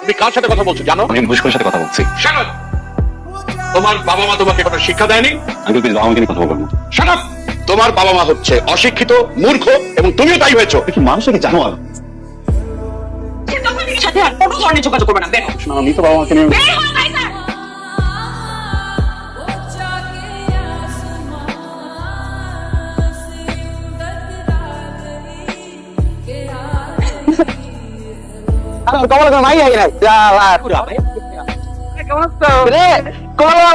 তুমি কার সাথে কথা বলছো জানো? আমি ঘুষখোরের সাথে কথা বলছি। Shut up! তোমার বাবা মা তোমাকে কোনো শিক্ষা দেয়নি? আমি প্লিজ বাবা মাকে নিয়ে কথা বলবো না। Shut up! তোমার বাবা মা হচ্ছে অশিক্ষিত, মূর্খ এবং তুমিও তাই হয়েছো। কি মানুষকে জানো আর সাথে আর কোনো ধরনের যোগাযোগ করবে না, বের হও। আমি তো বাবা মাকে নিয়ে বের হও, কাইসার। কমলা কোনো মাই আগে নাই কেমন আছো রে কমলা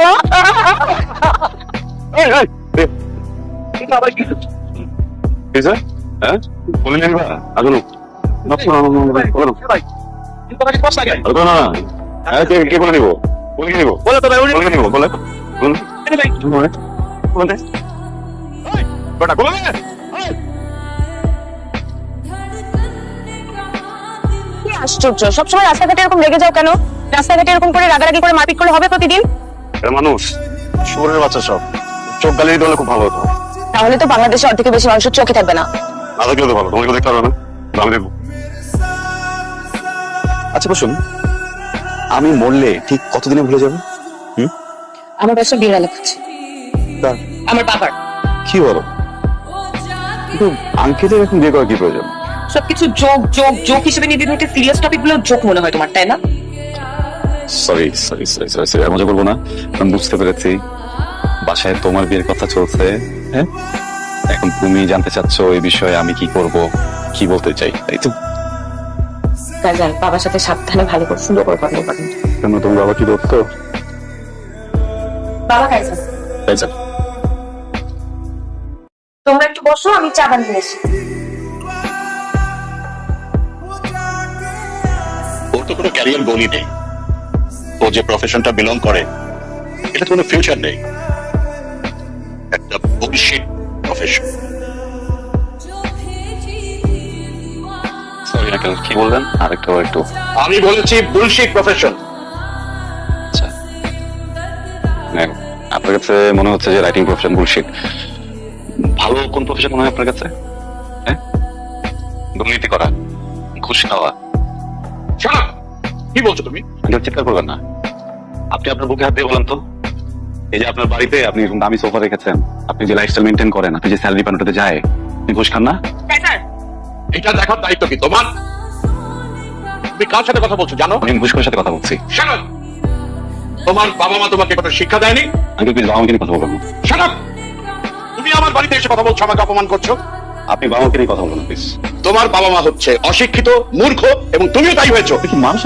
হ্যাঁ বলে নিবা আগুন কে বলে নিবো বলে কি নিবো বলে তো ভাই বলে নিবো বলে কি আশ্চর্য, সবসময় রাস্তাঘাটে এরকম রেগে যাও কেন? রাস্তাঘাটে এরকম করে রাগারাগি করে মারপিট করে হবে প্রতিদিন? মানুষ শুয়োরের বাচ্চা সব চোখ গালিয়ে দিলে খুব ভালো হতো। তাহলে তো বাংলাদেশে অর্ধেকের বেশি মানুষের চোখে থাকবে না। না দেখলে তো ভালো, তোমাকে দেখতে পারবে না, আমি দেখবো। আচ্ছা বসুন, আমি মরলে ঠিক কতদিনে ভুলে যাবে? আমার কাছে বিড়াল আছে, আমার বাবার। কি বলো? কিন্তু আঙ্কেলের এখন বিয়ে করা কি প্রয়োজন? সবকিছু যোগ যোগ যোগ হিসেবে নিতে নিতে সিরিয়াস টপিক গুলো যোগ মনে হয় তোমার, তাই না? Sorry sorry sorry sorry sorry, মজা করবো না। আমি বুঝতে পেরেছি বাসায় তোমার বিয়ের কথা চলছে। হ্যাঁ, এখন তুমি জানতে চাচ্ছ এই বিষয়ে আমি কি করব, কি বলতে চাই, তাই তো? কাজান, বাবার সাথে সাবধানে ভালো করে সুন্দর করে কথা বলবেন। কেন তোমার বাবা কি ধরতো? বাবা কাইজান, তাই স্যার, তোমরা একটু বসো, আমি চা বানিয়ে আসি। ওর তো কোনো ক্যারিয়ার গোলই নেই। ও যে প্রফেশনটা বিলং করে এটা তো কোনো ফিউচার নেই, একটা বুলশিট প্রফেশন। সরি আঙ্কেল, কি বললেন আরেকটা একটু? আমি বলেছি বুলশিট প্রফেশন। আচ্ছা, আপনার কাছে মনে হচ্ছে যে রাইটিং প্রফেশন বুলশিট। ভালো কোন প্রফেশন মনে হয় আপনার কাছে? হ্যাঁ, দুর্নীতি করা, ঘুষ খাওয়া। Shut up! কি বলছো তুমি? আঙ্কেল চিৎকার করবেন না। আপনি আপনার বুকে হাত দিয়ে বলেন তো, এই যে আপনার বাড়িতে আপনি এরকম দামি সোফা রেখেছেন, আপনি যে লাইফস্টাইল মেনটেন করেন, আপনি যে স্যালারি পান ওটাতে যায়, আপনি ঘুষ খান না? কাইজার, এটা দেখার দায়িত্ব কি তোমার? তুমি কার সাথে কথা বলছো জানো? আমি ঘুষখোরের সাথে কথা বলছি। Shut up! তোমার বাবা মা তোমাকে কোনো শিক্ষা দেয়নি? আঙ্কেল প্লিজ বাবা মাকে নিয়ে কথা বলবেন না। Shut up! তুমি আমার বাড়িতে এসে কথা বলছো, আমাকে অপমান করছো। আপনি বাবা মাকে নিয়ে কথা বলবেন প্লিজ। তোমার বাবা মা হচ্ছে অশিক্ষিত, মূর্খ এবং তুমিও তাই হয়েছো। কি মানুষ